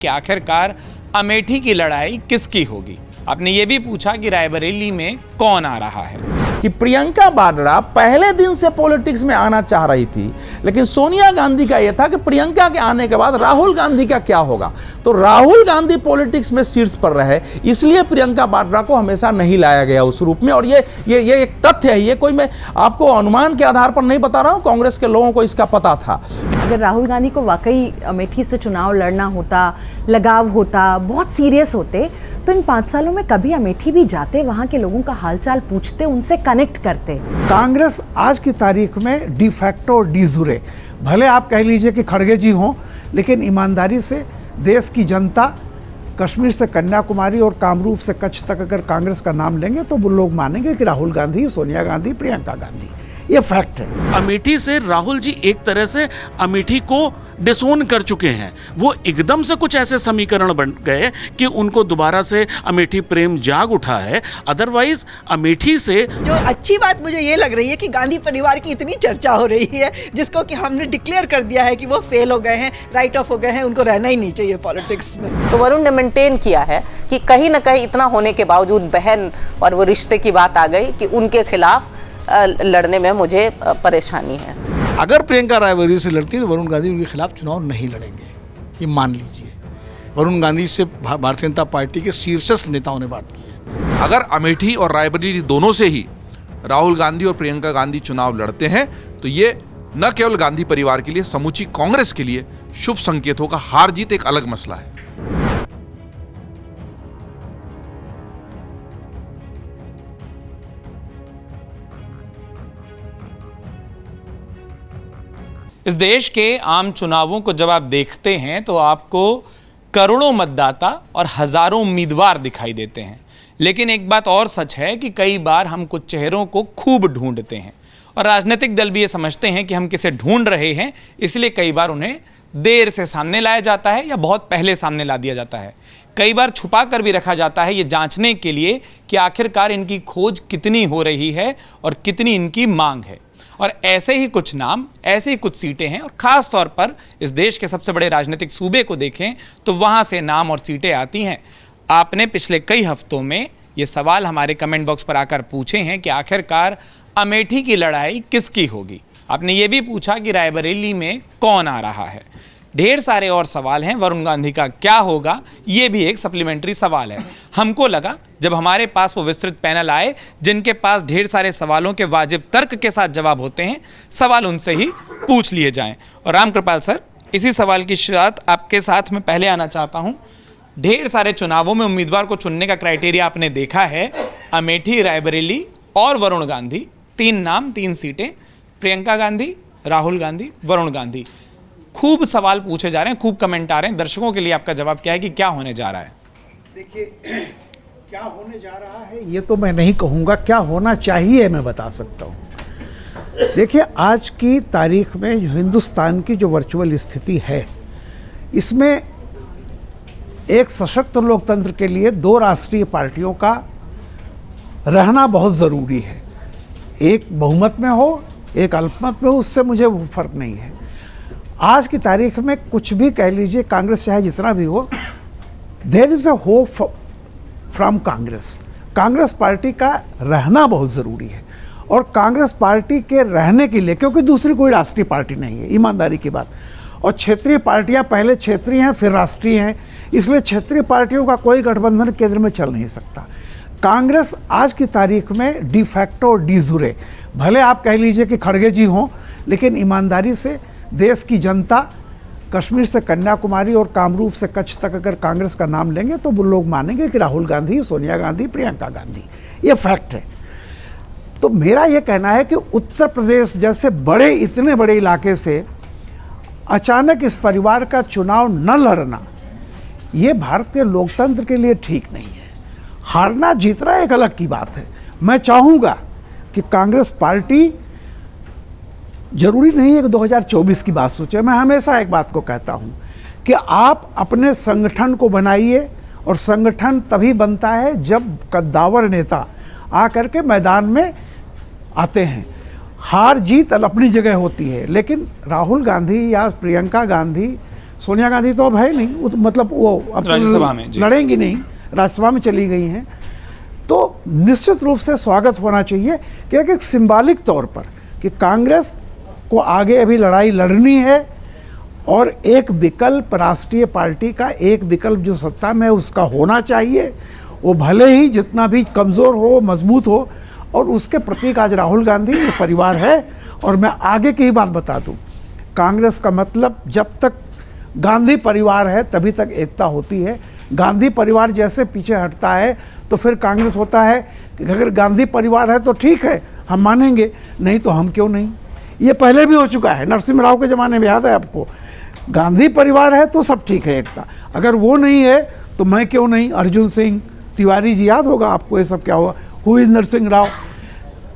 कि आखिरकार अमेठी की लड़ाई किसकी होगी। आपने ये भी पूछा कि रायबरेली में कौन आ रहा है। कि प्रियंका वाड्रा पहले दिन से पॉलिटिक्स में आना चाह रही थी, लेकिन सोनिया गांधी का यह था कि प्रियंका के आने के बाद राहुल गांधी का क्या होगा। तो राहुल गांधी पॉलिटिक्स में शीर्ष पर रहे, इसलिए प्रियंका वाड्रा को हमेशा नहीं लाया गया उस रूप में। और ये एक तथ्य है, ये कोई मैं आपको अनुमान के आधार पर नहीं बता रहा हूं, कांग्रेस के लोगों को इसका पता था। अगर राहुल गांधी को वाकई अमेठी से चुनाव लड़ना होता, लगाव होता, बहुत सीरियस होते, तो इन 5 सालों में कभी अमेठी भी जाते, वहां के लोगों का हालचाल पूछते, उनसे कनेक्ट करते। कांग्रेस आज की तारीख में डी फैक्टो डी जुरे, भले आप कह लीजिए कि खड़गे जी हों, लेकिन ईमानदारी से देश की जनता कश्मीर से कन्याकुमारी और कामरूप से कच्छ तक अगर कांग्रेस का नाम लेंगे तो वो लोग मानेंगे कि राहुल गांधी, सोनिया गांधी, प्रियंका गांधी, ये फैक्ट है। अमेठी से राहुल जी एक तरह से अमेठी को डिसोन कर चुके हैं। वो एकदम से कुछ ऐसे समीकरण बन गए कि उनको दोबारा से अमेठी प्रेम जाग उठा है। अदरवाइज अमेठी से जो अच्छी बात मुझे ये लग रही है कि गांधी परिवार की इतनी चर्चा हो रही है, जिसको कि हमने डिक्लेयर कर दिया है कि वो फेल हो गए हैं, राइट ऑफ हो गए हैं, उनको रहना ही नहीं चाहिए पॉलिटिक्स में। तो वरुण ने मेंटेन किया है कि कहीं ना कहीं इतना होने के बावजूद बहन और वो रिश्ते की बात आ गई कि उनके खिलाफ लड़ने में मुझे परेशानी है। अगर प्रियंका रायबरेली से लड़ती है तो वरुण गांधी उनके खिलाफ चुनाव नहीं लड़ेंगे, ये मान लीजिए। वरुण गांधी से भारतीय जनता पार्टी के शीर्षस्थ नेताओं ने बात की है। अगर अमेठी और रायबरेली दोनों से ही राहुल गांधी और प्रियंका गांधी चुनाव लड़ते हैं तो ये न केवल गांधी परिवार के लिए, समूची कांग्रेस के लिए शुभ संकेत होगा। हार जीत एक अलग मसला है। इस देश के आम चुनावों को जब आप देखते हैं तो आपको करोड़ों मतदाता और हजारों उम्मीदवार दिखाई देते हैं, लेकिन एक बात और सच है कि कई बार हम कुछ चेहरों को खूब ढूंढते हैं और राजनीतिक दल भी ये समझते हैं कि हम किसे ढूंढ रहे हैं, इसलिए कई बार उन्हें देर से सामने लाया जाता है या बहुत पहले सामने ला दिया जाता है। कई बार छुपा कर भी रखा जाता है, ये जांचने के लिए कि आखिरकार इनकी खोज कितनी हो रही है और कितनी इनकी मांग है। और ऐसे ही कुछ नाम, ऐसे ही कुछ सीटें हैं, और ख़ास तौर पर इस देश के सबसे बड़े राजनीतिक सूबे को देखें तो वहाँ से नाम और सीटें आती हैं। आपने पिछले कई हफ्तों में ये सवाल हमारे कमेंट बॉक्स पर आकर पूछे हैं कि आखिरकार अमेठी की लड़ाई किसकी होगी। आपने ये भी पूछा कि रायबरेली में कौन आ रहा है। ढेर सारे और सवाल हैं। वरुण गांधी का क्या होगा, ये भी एक सप्लीमेंट्री सवाल है। हमको लगा जब हमारे पास वो विस्तृत पैनल आए जिनके पास ढेर सारे सवालों के वाजिब तर्क के साथ जवाब होते हैं, सवाल उनसे ही पूछ लिए जाएं। और रामकृपाल सर, इसी सवाल की शुरुआत आपके साथ मैं पहले आना चाहता हूं। ढेर सारे चुनावों में उम्मीदवार को चुनने का क्राइटेरिया आपने देखा है, अमेठी, रायबरेली और वरुण गांधी, 3 नाम 3 सीटें, प्रियंका गांधी, राहुल गांधी, वरुण गांधी। खूब सवाल पूछे जा रहे हैं, खूब कमेंट आ रहे हैं। दर्शकों के लिए आपका जवाब क्या है कि क्या होने जा रहा है? देखिए, क्या होने जा रहा है ये तो मैं नहीं कहूँगा, क्या होना चाहिए मैं बता सकता हूँ। देखिए, आज की तारीख में जो हिंदुस्तान की जो वर्चुअल स्थिति है, इसमें एक सशक्त लोकतंत्र के लिए 2 राष्ट्रीय पार्टियों का रहना बहुत ज़रूरी है। एक बहुमत में हो, एक अल्पमत में हो, उससे मुझे वो फर्क नहीं है। आज की तारीख में कुछ भी कह लीजिए, कांग्रेस चाहे जितना भी हो, there is a hope from Congress. Congress party का रहना बहुत ज़रूरी है। और कांग्रेस पार्टी के रहने के लिए, क्योंकि दूसरी कोई राष्ट्रीय पार्टी नहीं है, ईमानदारी की बात, और क्षेत्रीय पार्टियां पहले क्षेत्रीय हैं फिर राष्ट्रीय हैं, इसलिए क्षेत्रीय पार्टियों का कोई गठबंधन केंद्र में चल नहीं सकता। कांग्रेस आज की तारीख में डी फैक्टो डी जुरे, भले आप कह लीजिए कि खड़गे जी हों, लेकिन ईमानदारी से देश की जनता कश्मीर से कन्याकुमारी और कामरूप से कच्छ तक अगर कांग्रेस का नाम लेंगे तो वो लोग मानेंगे कि राहुल गांधी, सोनिया गांधी, प्रियंका गांधी, ये फैक्ट है। तो मेरा ये कहना है कि उत्तर प्रदेश जैसे इतने बड़े इलाके से अचानक इस परिवार का चुनाव न लड़ना, ये भारत के लोकतंत्र के लिए ठीक नहीं है। हारना जीतना एक अलग की बात है। मैं चाहूँगा कि कांग्रेस पार्टी, जरूरी नहीं है कि 2024 की बात सोचे, मैं हमेशा एक बात को कहता हूँ कि आप अपने संगठन को बनाइए, और संगठन तभी बनता है जब कद्दावर नेता आकर के मैदान में आते हैं। हार जीत अपनी जगह होती है, लेकिन राहुल गांधी या प्रियंका गांधी सोनिया गांधी तो अब है नहीं, वो तो मतलब वो अब तो राज्यसभा में, जी। लड़ेंगी नहीं, राज्यसभा में चली गई हैं। तो निश्चित रूप से स्वागत होना चाहिए कि एक सिंबॉलिक तौर पर कि कांग्रेस को आगे अभी लड़ाई लड़नी है और एक विकल्प राष्ट्रीय पार्टी का, एक विकल्प जो सत्ता में है उसका होना चाहिए, वो भले ही जितना भी कमज़ोर हो, मजबूत हो। और उसके प्रतीक आज राहुल गांधी ये परिवार है। और मैं आगे की ही बात बता दूं, कांग्रेस का मतलब जब तक गांधी परिवार है तभी तक एकता होती है। गांधी परिवार जैसे पीछे हटता है तो फिर कांग्रेस होता है कि अगर गांधी परिवार है तो ठीक है, हम मानेंगे, नहीं तो हम क्यों नहीं। ये पहले भी हो चुका है, नरसिम्हा राव के ज़माने में, याद है आपको। गांधी परिवार है तो सब ठीक है, एकता। अगर वो नहीं है तो मैं क्यों नहीं। अर्जुन सिंह तिवारी जी, याद होगा आपको ये सब क्या हुआ, हु इज नरसिंह राव।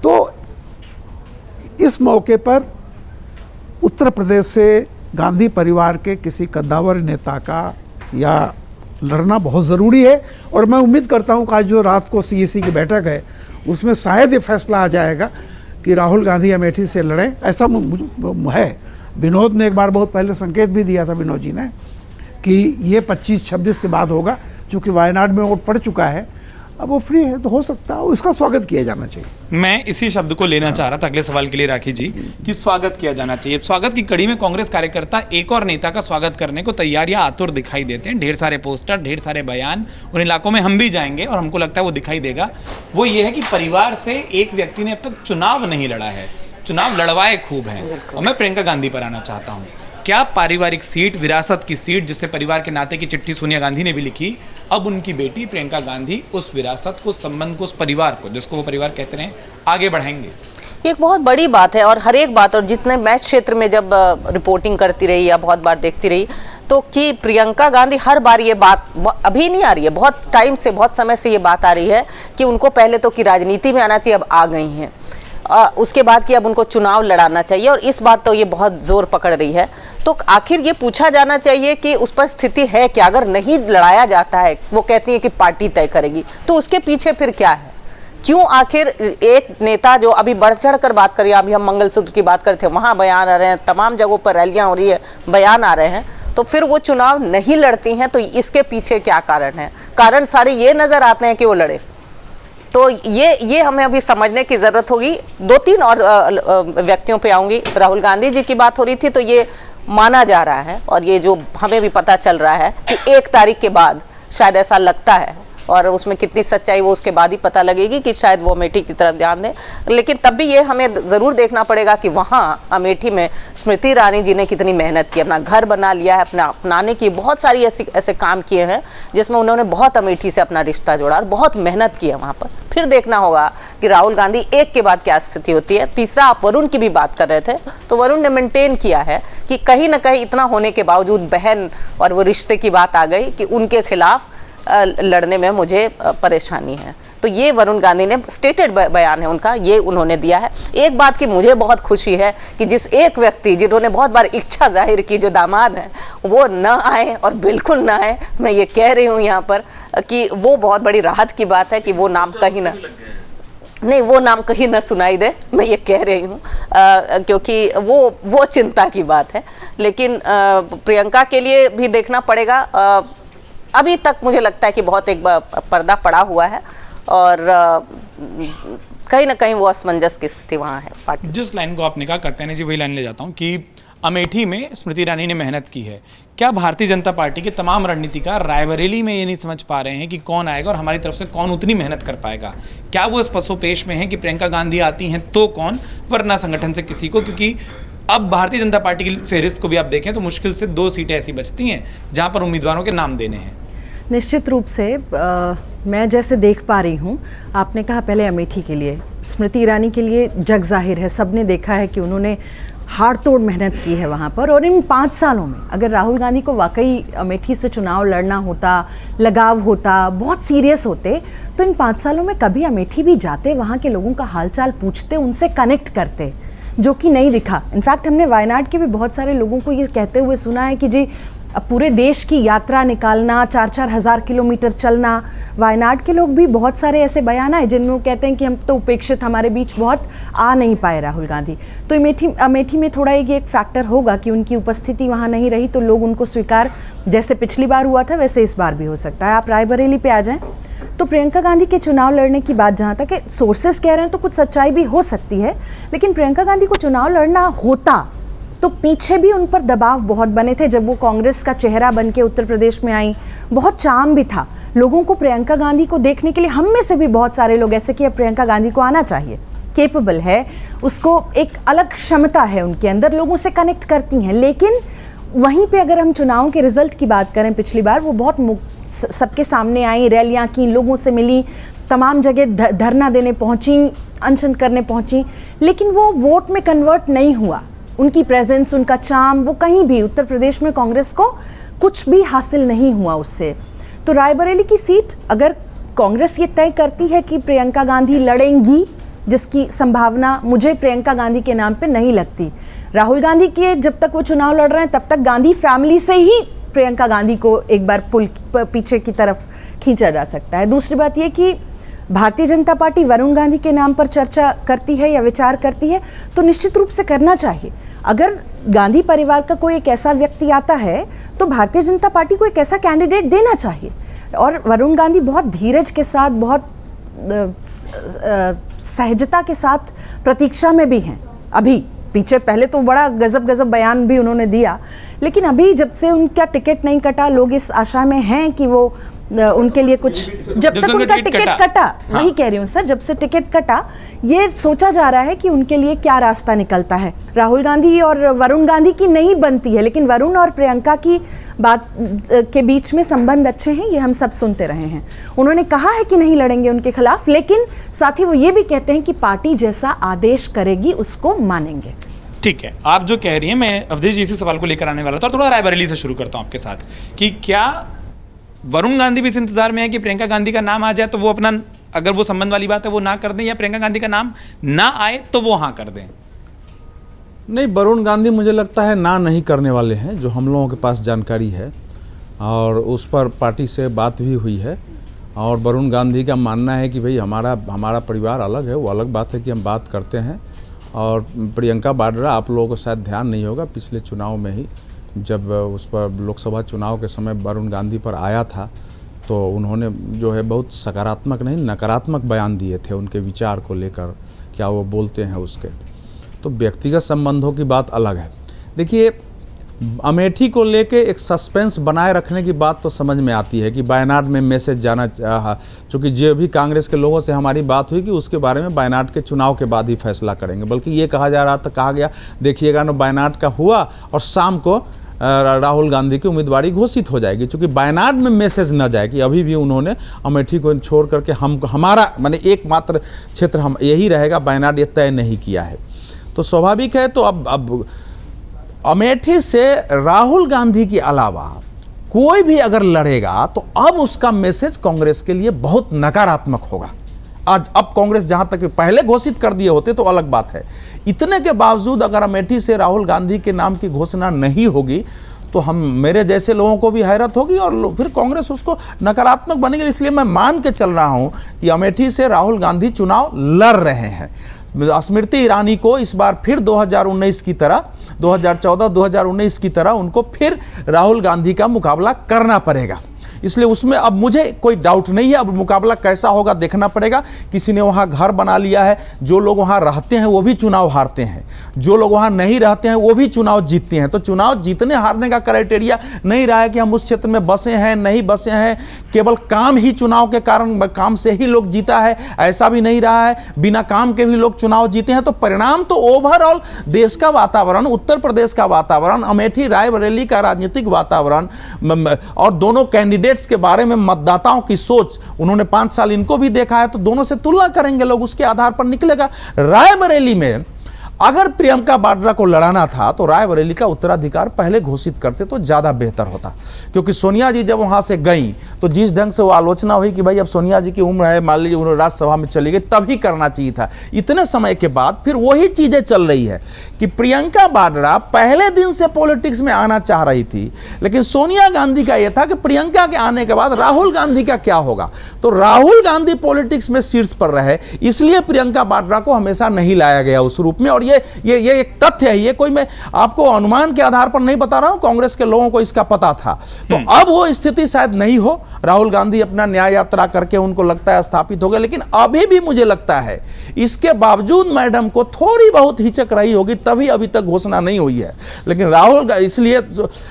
तो इस मौके पर उत्तर प्रदेश से गांधी परिवार के किसी कद्दावर नेता का या लड़ना बहुत ज़रूरी है। और मैं उम्मीद करता हूँ कि आज जो रात को CEC की बैठक है उसमें शायद ये फैसला आ जाएगा कि राहुल गांधी अमेठी से लड़ें, ऐसा है। विनोद ने एक बार बहुत पहले संकेत भी दिया था, विनोद जी ने, कि ये 25-26 के बाद होगा, चूँकि वायनाड में वोट पड़ चुका है, अब वो फ्री है तो हो सकता है, इसका स्वागत किया जाना चाहिए। मैं इसी शब्द को लेना चाह रहा था अगले सवाल के लिए राखी जी, कि स्वागत किया जाना चाहिए। स्वागत की कड़ी में कांग्रेस कार्यकर्ता एक और नेता का स्वागत करने को तैयार या आतुर दिखाई देते हैं। ढेर सारे पोस्टर, ढेर सारे बयान, उन इलाकों में हम भी जाएंगे और हमको लगता है वो दिखाई देगा। वो ये है कि परिवार से एक व्यक्ति ने अब तक चुनाव नहीं लड़ा है, चुनाव लड़वाए खूब हैं। और मैं प्रियंका गांधी पर आना चाहता हूँ। क्या पारिवारिक सीट, विरासत की सीट, जिससे परिवार के नाते की चिट्ठी सोनिया गांधी ने भी लिखी, अब उनकी बेटी प्रियंका गांधी उस विरासत को, संबंध को, उस परिवार को, जिसको वो परिवार कहते रहे, आगे बढ़ाएंगे? ये एक बहुत बड़ी बात है। और हर एक बात, और जितने मैं क्षेत्र में जब रिपोर्टिंग करती रही या बहुत बार देखती रही, तो कि प्रियंका गांधी हर बार ये बात अभी नहीं आ रही है, बहुत टाइम से, बहुत समय से ये बात आ रही है कि उनको पहले तो कि राजनीति में आना चाहिए, अब आ गई हैं। उसके बाद कि अब उनको चुनाव लड़ाना चाहिए, और इस बात तो ये बहुत जोर पकड़ रही है। तो आखिर ये पूछा जाना चाहिए कि उस पर स्थिति है क्या। अगर नहीं लड़ाया जाता है, वो कहती है कि पार्टी तय करेगी, तो उसके पीछे फिर क्या है? क्यों आखिर एक नेता जो अभी बढ़ चढ़ कर बात करिए, अभी हम मंगलसूत्र की बात करते हैं, वहाँ बयान आ रहे हैं, तमाम जगहों पर रैलियाँ हो रही है, बयान आ रहे हैं, तो फिर वो चुनाव नहीं लड़ती हैं, तो इसके पीछे क्या कारण है? कारण सारे ये नज़र आते हैं कि वो लड़े। तो ये हमें अभी समझने की ज़रूरत होगी। 2-3 और व्यक्तियों पे आऊँगी। राहुल गांधी जी की बात हो रही थी, तो ये माना जा रहा है, और ये जो हमें भी पता चल रहा है कि 1 तारीख के बाद शायद ऐसा लगता है, और उसमें कितनी सच्चाई वो उसके बाद ही पता लगेगी कि शायद वो अमेठी की तरफ ध्यान दें। लेकिन तब भी ये हमें ज़रूर देखना पड़ेगा कि वहाँ अमेठी में स्मृति ईरानी जी ने कितनी मेहनत की, अपना घर बना लिया है, अपना अपनाने की बहुत सारी ऐसे काम किए हैं जिसमें उन्होंने बहुत अमेठी से अपना रिश्ता जोड़ा और बहुत मेहनत की है वहाँ पर। फिर देखना होगा कि राहुल गांधी एक के बाद क्या स्थिति होती है। तीसरा, आप वरुण की भी बात कर रहे थे, तो वरुण ने मेंटेन किया है कि कहीं ना कहीं इतना होने के बावजूद बहन और वो रिश्ते की बात आ गई कि उनके खिलाफ लड़ने में मुझे परेशानी है। तो ये वरुण गांधी ने स्टेटेड बयान है उनका, ये उन्होंने दिया है। एक बात की मुझे बहुत खुशी है कि जिस एक व्यक्ति जिन्होंने बहुत बार इच्छा जाहिर की, जो दामाद है, वो न आए, और बिल्कुल न आए। मैं ये कह रही हूँ यहाँ पर कि वो बहुत बड़ी राहत की बात है कि वो नाम कहीं ना नहीं, वो नाम कहीं ना सुनाई दे, मैं ये कह रही हूँ, क्योंकि वो चिंता की बात है। लेकिन प्रियंका के लिए भी देखना पड़ेगा। अभी तक मुझे लगता है कि बहुत एक पर्दा पड़ा हुआ है, और कहीं ना कहीं वो असमंजस की स्थिति वहाँ है पार्टी। जिस लाइन को आपने कहा, करते हैं जी, वही लाइन ले जाता हूँ कि अमेठी में स्मृति ईरानी ने मेहनत की है। क्या भारतीय जनता पार्टी के तमाम रणनीतिकार रायबरेली में ये नहीं समझ पा रहे हैं कि कौन आएगा और हमारी तरफ से कौन उतनी मेहनत कर पाएगा? क्या वो इस पसोपेश में है कि प्रियंका गांधी आती हैं तो कौन, वरना संगठन से किसी को? क्योंकि अब भारतीय जनता पार्टी की फहरिस्त को भी आप देखें तो मुश्किल से 2 सीटें ऐसी बचती हैं जहाँ पर उम्मीदवारों के नाम देने हैं। निश्चित रूप से मैं जैसे देख पा रही हूँ, आपने कहा पहले अमेठी के लिए, स्मृति ईरानी के लिए जग जाहिर है, सबने देखा है कि उन्होंने हाड़ तोड़ मेहनत की है वहाँ पर। और इन 5 सालों में अगर राहुल गांधी को वाकई अमेठी से चुनाव लड़ना होता, लगाव होता, बहुत सीरियस होते, तो इन 5 सालों में कभी अमेठी भी जाते, वहाँ के लोगों का हालचाल पूछते, उनसे कनेक्ट करते, जो कि नहीं दिखा। इनफैक्ट हमने वायनाड के भी बहुत सारे लोगों को ये कहते हुए सुना है कि जी अब पूरे देश की यात्रा निकालना, 4-4 हज़ार किलोमीटर चलना, वायनाड के लोग भी बहुत सारे ऐसे बयान आए जिनमें वो कहते हैं कि हम तो उपेक्षित, हमारे बीच बहुत आ नहीं पाए राहुल गांधी। तो अमेठी में थोड़ा ये एक फैक्टर होगा कि उनकी उपस्थिति वहाँ नहीं रही तो लोग उनको स्वीकार, जैसे पिछली बार हुआ था वैसे इस बार भी हो सकता है। आप रायबरेली पे आ जाएं तो प्रियंका गांधी के चुनाव लड़ने की बात जहाँ तक है, सोर्सेस कह रहे हैं तो कुछ सच्चाई भी हो सकती है, लेकिन प्रियंका गांधी को चुनाव लड़ना होता तो पीछे भी उन पर दबाव बहुत बने थे। जब वो कांग्रेस का चेहरा बन के उत्तर प्रदेश में आई, बहुत चार्म भी था लोगों को प्रियंका गांधी को देखने के लिए। हम में से भी बहुत सारे लोग ऐसे कि अब प्रियंका गांधी को आना चाहिए, केपेबल है, उसको एक अलग क्षमता है उनके अंदर, लोगों से कनेक्ट करती हैं। लेकिन वहीं पे अगर हम चुनाव के रिजल्ट की बात करें, पिछली बार वो बहुत सबके सामने आई, रैलियां की, लोगों से मिली, तमाम जगह धरना देने पहुंची, अनशन करने पहुंची, लेकिन वो वोट में कन्वर्ट नहीं हुआ। उनकी प्रेजेंस, उनका चार्म, वो कहीं भी उत्तर प्रदेश में कांग्रेस को कुछ भी हासिल नहीं हुआ उससे। तो रायबरेली की सीट अगर कांग्रेस ये तय करती है कि प्रियंका गांधी लड़ेंगी, जिसकी संभावना मुझे प्रियंका गांधी के नाम पे नहीं लगती। राहुल गांधी के जब तक वो चुनाव लड़ रहे हैं तब तक गांधी फैमिली से ही प्रियंका गांधी को एक बार पीछे की तरफ खींचा जा सकता है। दूसरी बात ये कि भारतीय जनता पार्टी वरुण गांधी के नाम पर चर्चा करती है या विचार करती है तो निश्चित रूप से करना चाहिए। अगर गांधी परिवार का कोई एक ऐसा व्यक्ति आता है तो भारतीय जनता पार्टी को एक ऐसा कैंडिडेट देना चाहिए। और वरुण गांधी बहुत धीरज के साथ, बहुत सहजता के साथ प्रतीक्षा में भी हैं। अभी पीछे पहले तो बड़ा गजब बयान भी उन्होंने दिया, लेकिन अभी जब से उनका टिकट नहीं कटा, लोग इस आशा में हैं कि वो उनके लिए कुछ, जब तक उनका टिकट कटा, वही कह रही हूँ सर, जब से टिकट कटा ये सोचा जा रहा है कि उनके लिए क्या रास्ता निकलता है। राहुल गांधी और वरुण गांधी की नहीं बनती है, लेकिन वरुण और प्रियंका की बात के बीच में संबंध अच्छे हैं, ये हम सब सुनते रहे हैं। उन्होंने कहा है कि नहीं लड़ेंगे उनके खिलाफ, लेकिन साथ ही वो ये भी कहते हैं कि पार्टी जैसा आदेश करेगी उसको मानेंगे। ठीक है, आप जो कह रही हैं, मैं अवधेश जी इसी सवाल को लेकर आने वाला था और थोड़ा रायबरेली से शुरू करता हूं आपके साथ कि क्या वरुण गांधी भी इस इंतजार में है कि प्रियंका गांधी का नाम आ जाए तो वो अपना, अगर वो संबंध वाली बात है वो ना कर दें, या प्रियंका गांधी का नाम ना आए तो वो हाँ कर दें? नहीं, वरुण गांधी मुझे लगता है ना नहीं करने वाले हैं, जो हम लोगों के पास जानकारी है, और उस पर पार्टी से बात भी हुई है। और वरुण गांधी का मानना है कि भाई हमारा परिवार अलग है, वो अलग बात है कि हम बात करते हैं। और प्रियंका वाड्रा, आप लोगों को शायद ध्यान नहीं होगा, पिछले चुनाव में ही जब उस पर लोकसभा चुनाव के समय वरुण गांधी पर आया था तो उन्होंने जो है बहुत सकारात्मक नहीं नकारात्मक बयान दिए थे उनके विचार को लेकर, क्या वो बोलते हैं उसके। तो व्यक्तिगत संबंधों की बात अलग है। देखिए, अमेठी को लेके एक सस्पेंस बनाए रखने की बात तो समझ में आती है कि वायनाड में मैसेज जाना, चूँकि जो भी कांग्रेस के लोगों से हमारी बात हुई कि उसके बारे में वायनाड के चुनाव के बाद ही फैसला करेंगे। बल्कि ये कहा जा रहा था, कहा गया देखिएगा ना, वायनाड का हुआ और शाम को राहुल गांधी की उम्मीदवारी घोषित हो जाएगी। चूँकि वायनाड में मैसेज न जाए कि अभी भी उन्होंने अमेठी को छोड़ करके हमारा माने एकमात्र क्षेत्र हम यही रहेगा, वायनाड ये तय नहीं किया है। तो स्वाभाविक है, तो अब अमेठी से राहुल गांधी के अलावा कोई भी अगर लड़ेगा तो अब उसका मैसेज कांग्रेस के लिए बहुत नकारात्मक होगा। आज अब कांग्रेस जहां तक पहले घोषित कर दिए होते तो अलग बात है। इतने के बावजूद अगर अमेठी से राहुल गांधी के नाम की घोषणा नहीं होगी तो हम, मेरे जैसे लोगों को भी हैरत होगी और फिर कांग्रेस उसको नकारात्मक बनेगी। इसलिए मैं मान के चल रहा हूं कि अमेठी से राहुल गांधी चुनाव लड़ रहे हैं। स्मृति ईरानी को इस बार फिर 2019 की तरह, 2014-2019 की तरह उनको फिर राहुल गांधी का मुकाबला करना पड़ेगा। इसलिए उसमें अब मुझे कोई डाउट नहीं है। अब मुकाबला कैसा होगा देखना पड़ेगा। किसी ने वहाँ घर बना लिया है, जो लोग वहाँ रहते हैं वो भी चुनाव हारते हैं, जो लोग वहाँ नहीं रहते हैं वो भी चुनाव जीतते हैं। तो चुनाव जीतने हारने का क्राइटेरिया नहीं रहा है कि हम उस क्षेत्र में बसे हैं नहीं बसे हैं, केवल काम ही चुनाव के कारण, काम से ही लोग जीता है, ऐसा भी नहीं रहा है। बिना काम के भी लोग चुनाव जीते हैं। तो परिणाम तो ओवरऑल देश का वातावरण, उत्तर प्रदेश का वातावरण, अमेठी रायबरेली का राजनीतिक वातावरण और दोनों कैंडिडेट के बारे में मतदाताओं की सोच, उन्होंने 5 साल इनको भी देखा है, तो दोनों से तुलना करेंगे लोग, उसके आधार पर निकलेगा। रायबरेली में अगर प्रियंका वाड्रा को लड़ाना था तो रायबरेली का उत्तराधिकार पहले घोषित करते तो ज्यादा बेहतर होता, क्योंकि सोनिया जी जब वहां से गई तो जिस ढंग से वो आलोचना हुई कि भाई अब सोनिया जी की उम्र है, मान लीजिए उन्होंने राज्यसभा में चली गई, तभी करना चाहिए था। इतने समय के बाद फिर वही चीजें चल रही है कि प्रियंका वाड्रा पहले दिन से पॉलिटिक्स में आना चाह रही थी, लेकिन सोनिया गांधी का यह था कि प्रियंका के आने के बाद राहुल गांधी का क्या होगा। तो राहुल गांधी पॉलिटिक्स में शीर्ष पर रहे, इसलिए प्रियंका वाड्रा को हमेशा नहीं लाया गया उस रूप में। और ये एक तथ्य है, ये कोई मैं आपको अनुमान के आधार पर नहीं बता रहा हूं, कांग्रेस के लोगों को इसका पता था। तो अब वो स्थिति शायद नहीं हो, राहुल गांधी अपना न्याय यात्रा करके उनको लगता है स्थापित हो गए, लेकिन अभी भी मुझे लगता है इसके बावजूद मैडम को थोड़ी बहुत हिचक रही होगी, तभी अभी तक घोषणा नहीं हुई है। लेकिन राहुल इसलिए,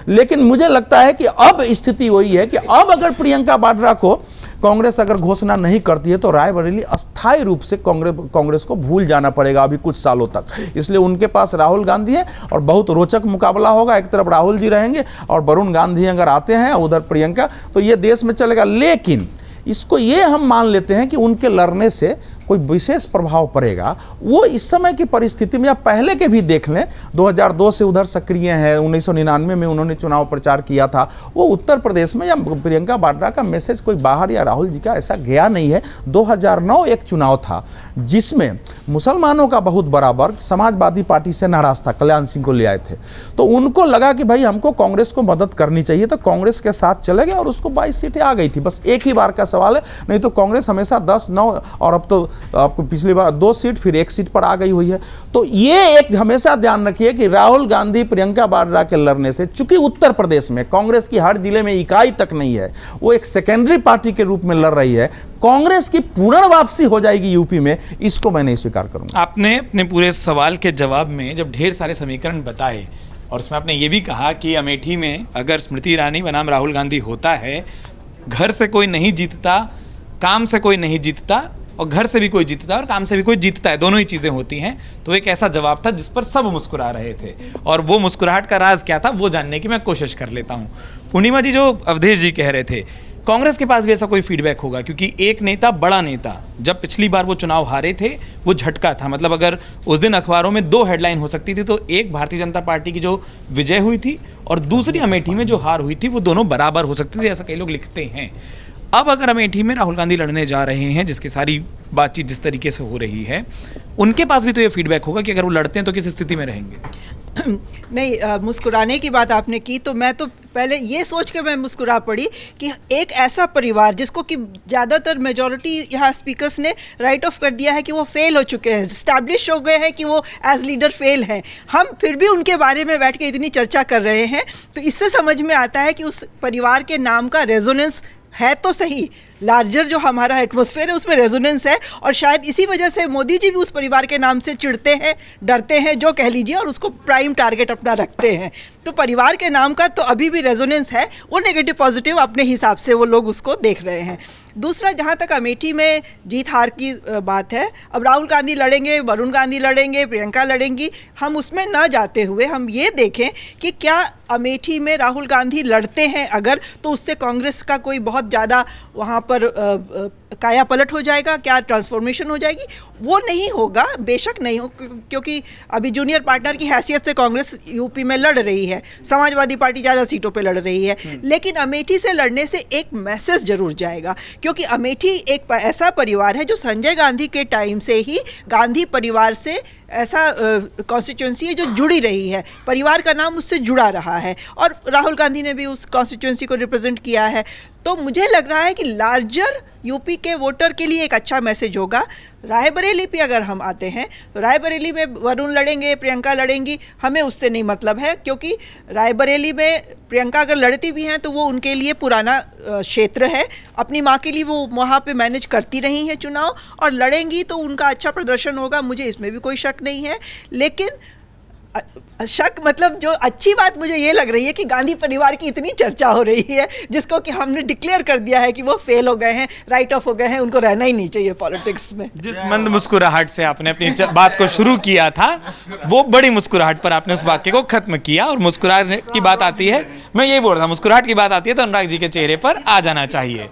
लेकिन मुझे लगता है कि अब स्थिति वही है कि अब अगर प्रियंका वाड्रा को कांग्रेस अगर घोषणा नहीं करती है तो रायबरेली अस्थायी रूप से कांग्रेस को भूल जाना पड़ेगा अभी कुछ सालों तक। इसलिए उनके पास राहुल गांधी है और बहुत रोचक मुकाबला होगा। एक तरफ राहुल जी रहेंगे और वरुण गांधी अगर आते हैं, उधर प्रियंका, तो ये देश में चलेगा। लेकिन इसको ये हम मान लेते हैं कि उनके लड़ने से कोई विशेष प्रभाव पड़ेगा, वो इस समय की परिस्थिति में, या पहले के भी देख लें, 2002 से उधर सक्रिय हैं, 1999 में उन्होंने चुनाव प्रचार किया था, वो उत्तर प्रदेश में, या प्रियंका वाड्रा का मैसेज कोई बाहर या राहुल जी का ऐसा गया नहीं है। 2009 एक चुनाव था जिसमें मुसलमानों का बहुत बड़ा वर्ग समाजवादी पार्टी से नाराज था, कल्याण सिंह को ले आए थे, तो उनको लगा कि भाई हमको कांग्रेस को मदद करनी चाहिए, तो कांग्रेस के साथ चले गए और उसको 22 सीटें आ गई थी। बस एक ही बार का सवाल है, नहीं तो कांग्रेस हमेशा 10, 9 और अब तो आपको पिछली बार 2 सीट फिर 1 सीट पर आ गई हुई है। तो ये एक हमेशा ध्यान रखिए कि राहुल गांधी प्रियंका वाड्रा के लड़ने से, चूंकि उत्तर प्रदेश में कांग्रेस की हर जिले में इकाई तक नहीं है, वो एक सेकेंडरी पार्टी के रूप में लड़ रही है, कांग्रेस की पूर्ण वापसी हो जाएगी यूपी में, इसको मैं नहीं स्वीकार करूंगा। आपने अपने पूरे सवाल के जवाब में जब ढेर सारे समीकरण बताए और उसमें आपने ये भी कहा कि अमेठी में अगर स्मृति ईरानी बनाम राहुल गांधी होता है, घर से कोई नहीं जीतता, काम से कोई नहीं जीतता, और घर से भी कोई जीतता है और काम से भी कोई जीतता है, दोनों ही चीज़ें होती हैं। तो एक ऐसा जवाब था जिस पर सब मुस्कुरा रहे थे, और वो मुस्कुराहट का राज क्या था वो जानने की मैं कोशिश कर लेता हूँ। पूर्णिमा जी, जो अवधेश जी कह रहे थे, कांग्रेस के पास भी ऐसा कोई फीडबैक होगा, क्योंकि एक नेता, बड़ा नेता, जब पिछली बार वो चुनाव हारे थे वो झटका था। मतलब अगर उस दिन अखबारों में 2 हेडलाइन हो सकती थी, तो एक भारतीय जनता पार्टी की जो विजय हुई थी और दूसरी अमेठी में जो हार हुई थी, वो दोनों बराबर हो सकती थी, ऐसा कई लोग लिखते हैं। अब अगर अमेठी में राहुल गांधी लड़ने जा रहे हैं, जिसकी सारी बातचीत जिस तरीके से हो रही है, उनके पास भी तो ये फीडबैक होगा कि अगर वो लड़ते हैं तो किस स्थिति में रहेंगे। नहीं, मुस्कुराने की बात आपने की तो मैं तो पहले ये सोच के मैं मुस्कुरा पड़ी कि एक ऐसा परिवार जिसको कि ज़्यादातर मेजॉरिटी यहाँ स्पीकर्स ने राइट ऑफ कर दिया है कि वो फेल हो चुके हैं, स्टैब्लिश हो गए हैं कि वो एज लीडर फेल हैं, हम फिर भी उनके बारे में बैठ के इतनी चर्चा कर रहे हैं, तो इससे समझ में आता है कि उस परिवार के नाम का रेजोनेंस है तो सही, लार्जर जो हमारा एटमॉस्फेयर है उसमें रेजोनेंस है, और शायद इसी वजह से मोदी जी भी उस परिवार के नाम से चिढ़ते हैं, डरते हैं, जो कह लीजिए, और उसको प्राइम टारगेट अपना रखते हैं। तो परिवार के नाम का तो अभी भी रेजोनेंस है, वो नेगेटिव पॉजिटिव अपने हिसाब से वो लोग उसको देख रहे हैं। दूसरा, जहाँ तक अमेठी में जीत हार की बात है, अब राहुल गांधी लड़ेंगे, वरुण गांधी लड़ेंगे, प्रियंका लड़ेंगी, हम उसमें ना जाते हुए हम ये देखें कि क्या अमेठी में राहुल गांधी लड़ते हैं अगर, तो उससे कांग्रेस का कोई बहुत ज़्यादा वहाँ पर काया पलट हो जाएगा, क्या ट्रांसफॉर्मेशन हो जाएगी? वो नहीं होगा, बेशक नहीं हो, क्योंकि अभी जूनियर पार्टनर की हैसियत से कांग्रेस यूपी में लड़ रही है, समाजवादी पार्टी ज़्यादा सीटों पे लड़ रही है, लेकिन अमेठी से लड़ने से एक मैसेज जरूर जाएगा, क्योंकि अमेठी एक ऐसा परिवार है जो संजय गांधी के टाइम से ही गांधी परिवार से ऐसा कॉन्स्टिट्यूंसी है जो जुड़ी रही है, परिवार का नाम उससे जुड़ा रहा है, और राहुल गांधी ने भी उस कॉन्स्टिट्यूंसी को रिप्रेजेंट किया है। तो मुझे लग रहा है कि लार्जर यूपी के वोटर के लिए एक अच्छा मैसेज होगा। रायबरेली पे अगर हम आते हैं तो रायबरेली में वरुण लड़ेंगे, प्रियंका लड़ेंगी, हमें उससे नहीं मतलब है, क्योंकि रायबरेली में प्रियंका अगर लड़ती भी हैं तो वो उनके लिए पुराना क्षेत्र है, अपनी माँ के लिए वो वहाँ पे मैनेज करती रही हैं चुनाव, और लड़ेंगी तो उनका अच्छा प्रदर्शन होगा, मुझे इसमें भी कोई शक नहीं है। लेकिन शक मतलब जो अच्छी बात मुझे ये लग रही है कि गांधी परिवार की इतनी चर्चा हो रही है, जिसको कि हमने डिक्लेयर कर दिया है कि वो फेल हो गए हैं, राइट ऑफ हो गए हैं, उनको रहना ही नहीं चाहिए पॉलिटिक्स में। जिस मंद मुस्कुराहट से आपने अपनी बात को शुरू किया था, वो बड़ी मुस्कुराहट पर आपने उस वाक्य को खत्म किया, और मुस्कुराहट की बात आती है, मैं यही बोल रहा था, मुस्कुराहट की बात आती है तो अनुराग जी के चेहरे पर आ जाना चाहिए।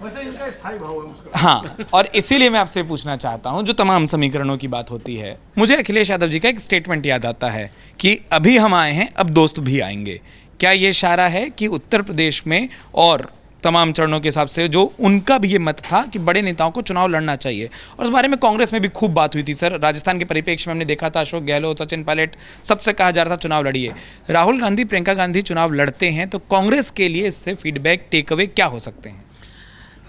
हाँ, और इसीलिए मैं आपसे पूछना चाहता हूं, जो तमाम समीकरणों की बात होती है, मुझे अखिलेश यादव जी का एक स्टेटमेंट याद आता है कि अभी हम आए हैं, अब दोस्त भी आएंगे। क्या ये इशारा है कि उत्तर प्रदेश में और तमाम चरणों के हिसाब से जो उनका भी ये मत था कि बड़े नेताओं को चुनाव लड़ना चाहिए, और उस बारे में कांग्रेस में भी खूब बात हुई थी सर। राजस्थान के परिप्रेक्ष्य में हमने देखा था अशोक गहलोत, सचिन पायलट, सबसे कहा जा रहा था चुनाव लड़िए। राहुल गांधी, प्रियंका गांधी चुनाव लड़ते हैं तो कांग्रेस के लिए इससे फीडबैक, टेक अवे क्या हो सकते हैं?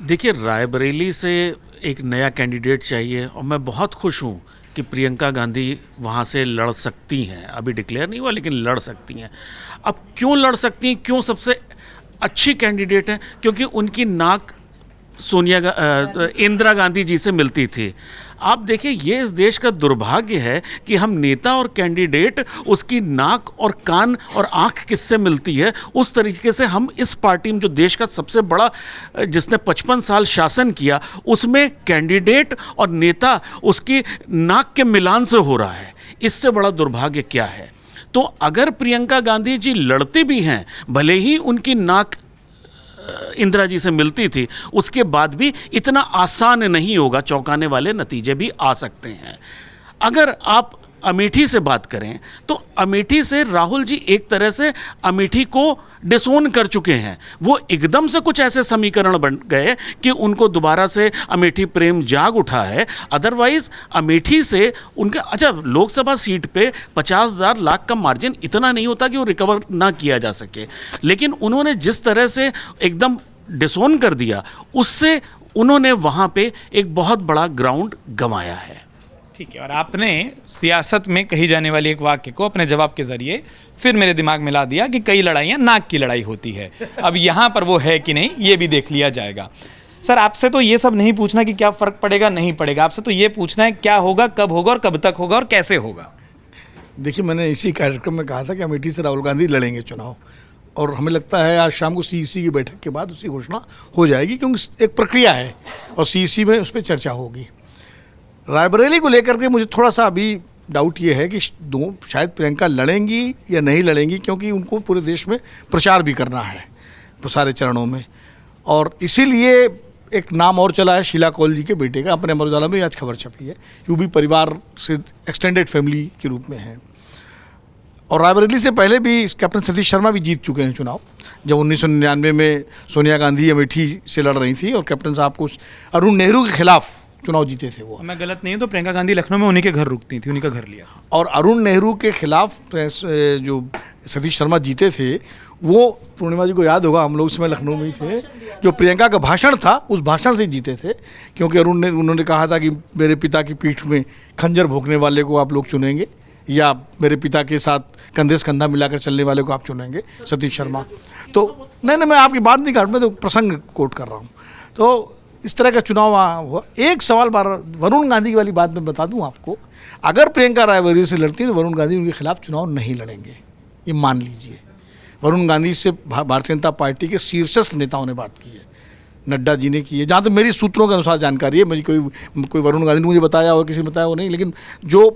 देखिए, रायबरेली से एक नया कैंडिडेट चाहिए और मैं बहुत खुश हूँ कि प्रियंका गांधी वहाँ से लड़ सकती हैं। अभी डिक्लेयर नहीं हुआ लेकिन लड़ सकती हैं। अब क्यों लड़ सकती हैं, क्यों सबसे अच्छी कैंडिडेट हैं? क्योंकि उनकी नाक इंदिरा गांधी जी से मिलती थी। आप देखिए, ये इस देश का दुर्भाग्य है कि हम नेता और कैंडिडेट, उसकी नाक और कान और आंख किससे मिलती है, उस तरीके से हम इस पार्टी में, जो देश का सबसे बड़ा, जिसने 55 साल शासन किया, उसमें कैंडिडेट और नेता उसकी नाक के मिलान से हो रहा है। इससे बड़ा दुर्भाग्य क्या है? तो अगर प्रियंका गांधी जी लड़ती भी हैं, भले ही उनकी नाक इंदिरा जी से मिलती थी, उसके बाद भी इतना आसान नहीं होगा, चौंकाने वाले नतीजे भी आ सकते हैं। अगर आप अमेठी से बात करें तो अमेठी से राहुल जी एक तरह से अमेठी को डिसोन कर चुके हैं। वो एकदम से कुछ ऐसे समीकरण बन गए कि उनको दोबारा से अमेठी प्रेम जाग उठा है। अदरवाइज अमेठी से उनके, अच्छा, लोकसभा सीट पे 50,000 लाख का मार्जिन इतना नहीं होता कि वो रिकवर ना किया जा सके, लेकिन उन्होंने जिस तरह से एकदम डिसोन कर दिया, उससे उन्होंने वहाँ पे एक बहुत बड़ा ग्राउंड गंवाया है। ठीक है, और आपने सियासत में कही जाने वाली एक वाक्य को अपने जवाब के जरिए फिर मेरे दिमाग में ला दिया कि कई लड़ाइयाँ नाक की लड़ाई होती है। अब यहाँ पर वो है कि नहीं, ये भी देख लिया जाएगा। सर, आपसे तो ये सब नहीं पूछना कि क्या फ़र्क पड़ेगा नहीं पड़ेगा, आपसे तो ये पूछना है क्या होगा, कब होगा और कब तक होगा और कैसे होगा। देखिए, मैंने इसी कार्यक्रम में कहा था कि अमेठी से राहुल गांधी लड़ेंगे चुनाव, और हमें लगता है आज शाम को सीईसी की बैठक के बाद उसकी घोषणा हो जाएगी, क्योंकि एक प्रक्रिया है और सीईसी में उस पर चर्चा होगी। रायबरेली को लेकर के मुझे थोड़ा सा अभी डाउट ये है कि शायद प्रियंका लड़ेंगी या नहीं लड़ेंगी, क्योंकि उनको पूरे देश में प्रचार भी करना है सारे चरणों में, और इसीलिए एक नाम और चला है शीला कौल जी के बेटे का। अपने अमर उजाला में आज खबर छपी है, वो भी परिवार से एक्सटेंडेड फैमिली के रूप में है। और रायबरेली से पहले भी कैप्टन सतीश शर्मा भी जीत चुके हैं चुनाव, जब 1999 में सोनिया गांधी अमेठी से लड़ रही थी और कैप्टन साहब को अरुण नेहरू के खिलाफ चुनाव जीते थे वो। मैं गलत नहीं हूँ तो प्रियंका गांधी लखनऊ में उन्हीं के घर रुकती थी, उन्हीं का घर लिया। और अरुण नेहरू के खिलाफ जो सतीश शर्मा जीते थे, वो पूर्णिमा जी को याद होगा, हम लोग उस समय लखनऊ में ही थे, जो प्रियंका का भाषण था उस भाषण से जीते थे, क्योंकि उन्होंने कहा था कि मेरे पिता की पीठ में खंजर भोंकने वाले को आप लोग चुनेंगे, या मेरे पिता के साथ कंधे से कंधा मिलाकर चलने वाले को आप चुनेंगे, सतीश शर्मा। तो नहीं, मैं आपकी बात नहीं कर, मैं तो प्रसंग कोट कर रहा हूँ। तो इस तरह का चुनाव हुआ। एक सवाल वरुण गांधी की वाली बात मैं बता दूं आपको, अगर प्रियंका रायबरेली से लड़ती है तो वरुण गांधी उनके खिलाफ चुनाव नहीं लड़ेंगे, ये मान लीजिए। वरुण गांधी से भारतीय जनता पार्टी के शीर्षस्थ नेताओं ने बात की है, नड्डा जी ने की है, जहाँ तक मेरी सूत्रों के अनुसार जानकारी है। मेरी कोई वरुण गांधी ने मुझे बताया हो, किसी ने बताया हो नहीं, लेकिन जो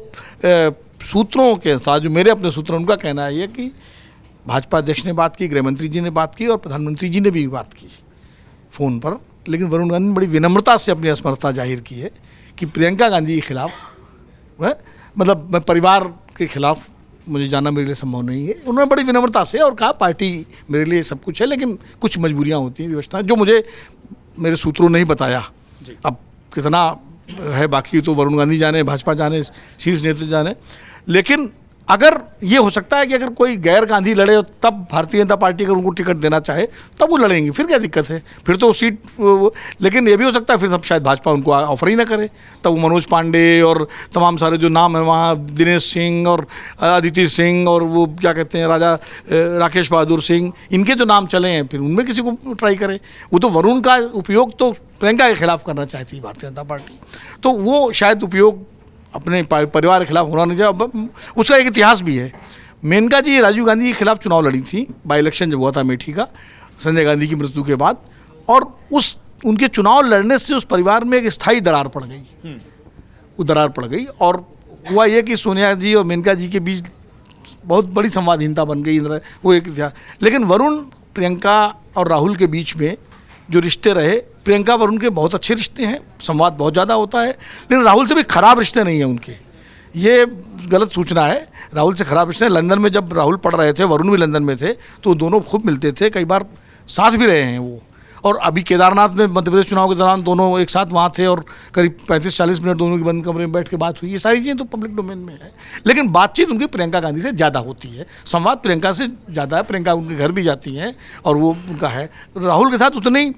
सूत्रों के अनुसार, जो मेरे अपने सूत्र, उनका कहना है ये कि भाजपा अध्यक्ष ने बात की, गृह मंत्री जी ने बात की और प्रधानमंत्री जी ने भी बात की फ़ोन पर। लेकिन वरुण गांधी ने बड़ी विनम्रता से अपनी असमर्थता जाहिर की है कि प्रियंका गांधी के खिलाफ, मतलब मैं परिवार के खिलाफ मुझे जाना मेरे लिए संभव नहीं है। उन्होंने बड़ी विनम्रता से और कहा पार्टी मेरे लिए सब कुछ है, लेकिन कुछ मजबूरियां होती हैं, व्यवस्था, जो मुझे मेरे सूत्रों ने ही बताया। अब कितना है बाकी तो वरुण गांधी जाने, भाजपा जाने, शीर्ष नेतृत्व जाने। लेकिन अगर ये हो सकता है कि अगर कोई गैर गांधी लड़े तब भारतीय जनता पार्टी अगर उनको टिकट देना चाहे तब वो लड़ेंगे, फिर क्या दिक्कत है, फिर तो सीट। लेकिन ये भी हो सकता है फिर तब शायद भाजपा उनको ऑफर ही ना करे, तब वो मनोज पांडे और तमाम सारे जो नाम है वहाँ, दिनेश सिंह और अदिति सिंह और वो क्या कहते हैं राजा राकेश बहादुर सिंह, इनके जो नाम चले हैं फिर उनमें किसी को ट्राई करे। वो तो वरुण का उपयोग तो प्रियंका के खिलाफ करना चाहती है भारतीय जनता पार्टी, तो वो शायद उपयोग अपने परिवार के खिलाफ होना नहीं चाहिए। उसका एक इतिहास भी है। मेनका जी राजीव गांधी के खिलाफ चुनाव लड़ी थी, बाई इलेक्शन जब हुआ था अमेठी का संजय गांधी की मृत्यु के बाद, और उनके चुनाव लड़ने से उस परिवार में एक स्थायी दरार पड़ गई, वो दरार पड़ गई। और हुआ ये कि सोनिया जी और मेनका जी के बीच बहुत बड़ी संवादहीनता बन गई, वो एक इतिहास। लेकिन वरुण, प्रियंका और राहुल के बीच में जो रिश्ते रहे, प्रियंका वरुण के बहुत अच्छे रिश्ते हैं, संवाद बहुत ज़्यादा होता है, लेकिन राहुल से भी खराब रिश्ते नहीं हैं उनके, ये गलत सूचना है। राहुल से खराब रिश्ते हैं। लंदन में जब राहुल पढ़ रहे थे, वरुण भी लंदन में थे, तो दोनों खूब मिलते थे, कई बार साथ भी रहे हैं वो। और अभी केदारनाथ में मध्य प्रदेश चुनाव के दौरान दोनों एक साथ वहाँ थे और करीब 35-40 मिनट दोनों की बंद कमरे में बैठ के बात हुई। ये सारी चीज़ें तो पब्लिक डोमेन में है, लेकिन बातचीत उनकी प्रियंका गांधी से ज़्यादा होती है, संवाद प्रियंका से ज़्यादा है। प्रियंका उनके घर भी जाती हैं और वो उनका है। राहुल के साथ उतनी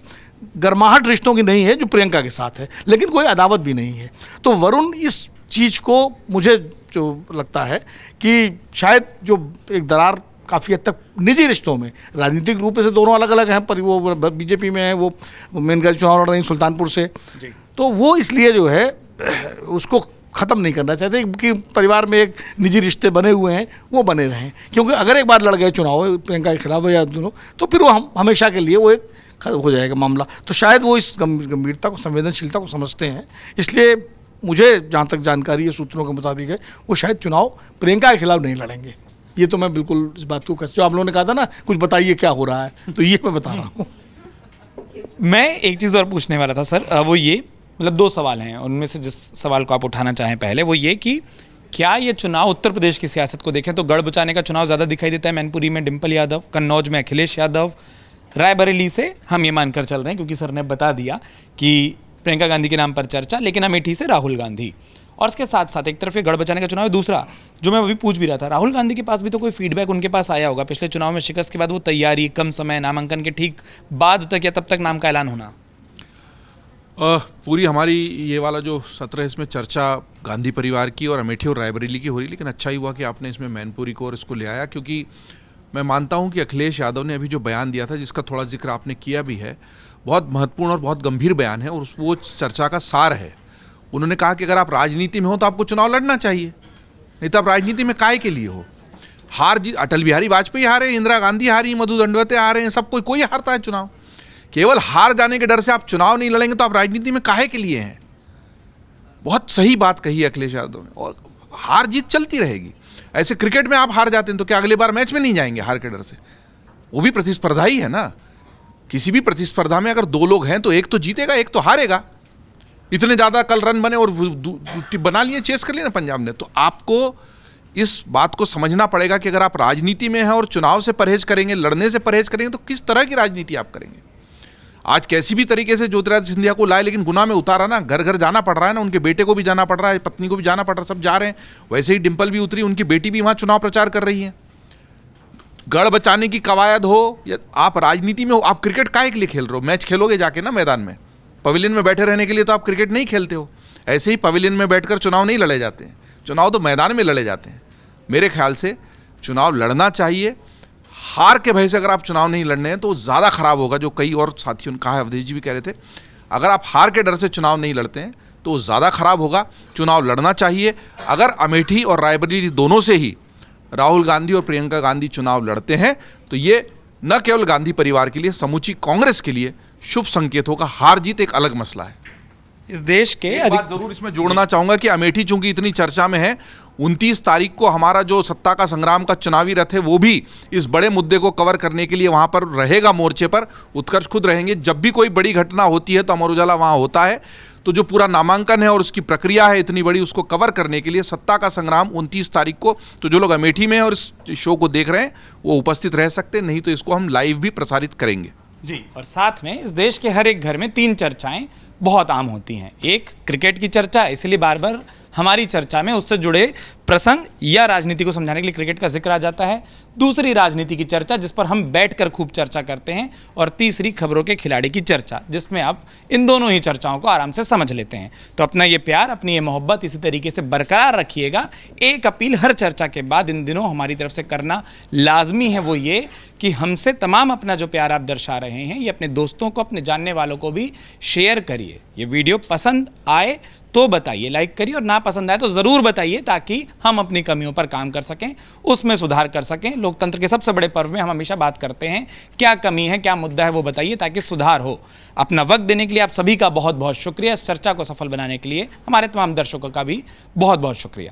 गर्माहट रिश्तों की नहीं है जो प्रियंका के साथ है, लेकिन कोई अदावत भी नहीं है। तो वरुण इस चीज़ को, मुझे जो लगता है कि शायद जो एक दरार काफ़ी हद तक निजी रिश्तों में, राजनीतिक रूप से दोनों अलग अलग हैं, पर वो बीजेपी में है, वो मेनका चुनाव लड़ रही सुल्तानपुर से, तो वो इसलिए जो है उसको ख़त्म नहीं करना चाहते कि परिवार में एक निजी रिश्ते बने हुए हैं वो बने रहें, क्योंकि अगर एक बार लड़ गए चुनाव प्रियंका के खिलाफ या दोनों, तो फिर वो हम हमेशा के लिए वो एक हो जाएगा मामला। तो शायद वो इस गंभीरता को, संवेदनशीलता को समझते हैं, इसलिए मुझे जहाँ तक जानकारी है सूत्रों के मुताबिक है वो शायद चुनाव प्रियंका के खिलाफ नहीं लड़ेंगे। ये तो मैं बिल्कुल इस बात को जो आप लोगों ने कहा था ना, कुछ बताइए क्या हो रहा है, तो ये मैं बता रहा हूँ। मैं एक चीज़ और पूछने वाला था सर, वो ये, मतलब 2 सवाल हैं, उनमें से जिस सवाल को आप उठाना चाहें पहले वो ये कि क्या ये चुनाव, उत्तर प्रदेश की सियासत को देखें तो गढ़ बचाने का चुनाव ज़्यादा दिखाई देता है। मैनपुरी में डिम्पल यादव, कन्नौज में अखिलेश यादव, रायबरेली से हम ये मानकर चल रहे हैं क्योंकि सर ने बता दिया कि प्रियंका गांधी के नाम पर चर्चा, लेकिन अमेठी से राहुल गांधी। और इसके साथ साथ एक तरफ ये गढ़ बचाने का चुनाव है, दूसरा जो मैं अभी पूछ भी रहा था, राहुल गांधी के पास भी तो कोई फीडबैक उनके पास आया होगा पिछले चुनाव में शिकस्त के बाद, वो तैयारी, कम समय, नामांकन के ठीक बाद तक या तब तक नाम का ऐलान होना। पूरी हमारी ये वाला जो सत्र है इसमें चर्चा गांधी परिवार की और अमेठी और रायबरेली की हो रही, लेकिन अच्छा ही हुआ कि आपने इसमें मैनपुरी को और इसको ले आया, क्योंकि मैं मानता हूं कि अखिलेश यादव ने अभी जो बयान दिया था, जिसका थोड़ा जिक्र आपने किया भी है, बहुत महत्वपूर्ण और बहुत गंभीर बयान है और वो चर्चा का सार है। उन्होंने कहा कि अगर आप राजनीति में हो तो आपको चुनाव लड़ना चाहिए, नहीं तो आप राजनीति में काहे के लिए हो। हार जीत, अटल बिहारी वाजपेयी हारे, इंदिरा गांधी हारी, मधु दंडवते हारे हैं, सब कोई हारता है चुनाव। केवल हार जाने के डर से आप चुनाव नहीं लड़ेंगे तो आप राजनीति में काहे के लिए हैं। बहुत सही बात कही है अखिलेश यादव ने, और हार जीत चलती रहेगी। ऐसे क्रिकेट में आप हार जाते हैं तो क्या अगले बार मैच में नहीं जाएंगे हार के डर से? वो भी प्रतिस्पर्धा ही है ना। किसी भी प्रतिस्पर्धा में अगर 2 लोग हैं तो एक तो जीतेगा, एक तो हारेगा। इतने ज़्यादा कल रन बने और बना लिए, चेस कर लिया ना पंजाब ने। तो आपको इस बात को समझना पड़ेगा कि अगर आप राजनीति में हैं और चुनाव से परहेज करेंगे, लड़ने से परहेज करेंगे, तो किस तरह की राजनीति आप करेंगे। आज कैसी भी तरीके से ज्योतिरादित्य सिंधिया को लाए, लेकिन गुनाह में उतारा ना, घर घर जाना पड़ रहा है ना, उनके बेटे को भी जाना पड़ रहा है, पत्नी को भी जाना पड़ रहा है, सब जा रहे हैं। वैसे ही डिम्पल भी उतरी, उनकी बेटी भी वहाँ चुनाव प्रचार कर रही है। गढ़ बचाने की कवायद हो या आप राजनीति में हो, आप क्रिकेट काहे के लिए खेल रहे हो? मैच खेलोगे जाके ना मैदान में, पवेलियन में बैठे रहने के लिए तो आप क्रिकेट नहीं खेलते हो। ऐसे ही पवेलियन में बैठकर चुनाव नहीं लड़े जाते हैं, चुनाव तो मैदान में लड़े जाते हैं। मेरे ख्याल से चुनाव लड़ना चाहिए। हार के भय से अगर आप चुनाव नहीं लड़ने हैं तो ज़्यादा खराब होगा। जो कई और साथियों ने कहा है, अवधेश जी भी कह रहे थे, अगर आप हार के डर से चुनाव नहीं लड़ते हैं तो ज़्यादा खराब होगा। चुनाव लड़ना चाहिए। अगर अमेठी और रायबरेली दोनों से ही राहुल गांधी और प्रियंका गांधी चुनाव लड़ते हैं तो ये न केवल गांधी परिवार के लिए, समूची कांग्रेस के लिए शुभ संकेत होगा। हार जीत एक अलग मसला है। इस देश के बात जरूर इसमें जोड़ना चाहूंगा कि अमेठी चूंकि इतनी चर्चा में है, 29 तारीख को हमारा जो सत्ता का संग्राम का चुनावी रथ है वो भी इस बड़े मुद्दे को कवर करने के लिए वहां पर रहेगा मोर्चे पर। उत्कर्ष खुद रहेंगे। जब भी कोई बड़ी घटना होती है तो अमर उजाला वहां होता है। तो जो पूरा नामांकन है और उसकी प्रक्रिया है इतनी बड़ी, उसको कवर करने के लिए सत्ता का संग्राम 29 तारीख को, तो जो लोग अमेठी में हैं और इस शो को देख रहे हैं वो उपस्थित रह सकते हैं, नहीं तो इसको हम लाइव भी प्रसारित करेंगे जी। और साथ में इस देश के हर एक घर में 3 चर्चाएं बहुत आम होती हैं। एक क्रिकेट की चर्चा, इसलिए बार बार हमारी चर्चा में उससे जुड़े प्रसंग या राजनीति को समझाने के लिए क्रिकेट का जिक्र आ जाता है। दूसरी राजनीति की चर्चा, जिस पर हम बैठकर खूब चर्चा करते हैं। और तीसरी खबरों के खिलाड़ी की चर्चा, जिसमें आप इन दोनों ही चर्चाओं को आराम से समझ लेते हैं। तो अपना ये प्यार, अपनी ये मोहब्बत इसी तरीके से बरकरार रखिएगा। एक अपील हर चर्चा के बाद इन दिनों हमारी तरफ से करना लाजमी है, वो ये कि हमसे तमाम अपना जो प्यार आप दर्शा रहे हैं, ये अपने दोस्तों को, अपने जानने वालों को भी शेयर करिए। ये वीडियो पसंद आए तो बताइए, लाइक करिए, और ना पसंद आए तो ज़रूर बताइए, ताकि हम अपनी कमियों पर काम कर सकें, उसमें सुधार कर सकें। लोकतंत्र के सबसे बड़े पर्व में हम हमेशा बात करते हैं, क्या कमी है, क्या मुद्दा है, वो बताइए ताकि सुधार हो। अपना वक्त देने के लिए आप सभी का बहुत बहुत शुक्रिया। इस चर्चा को सफल बनाने के लिए हमारे तमाम दर्शकों का भी बहुत बहुत शुक्रिया।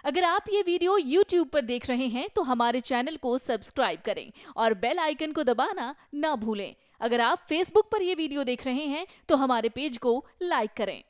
अगर आप ये वीडियो YouTube पर देख रहे हैं तो हमारे चैनल को सब्सक्राइब करें और बेल आइकन को दबाना ना भूलें। अगर आप Facebook पर ये वीडियो देख रहे हैं तो हमारे पेज को लाइक करें।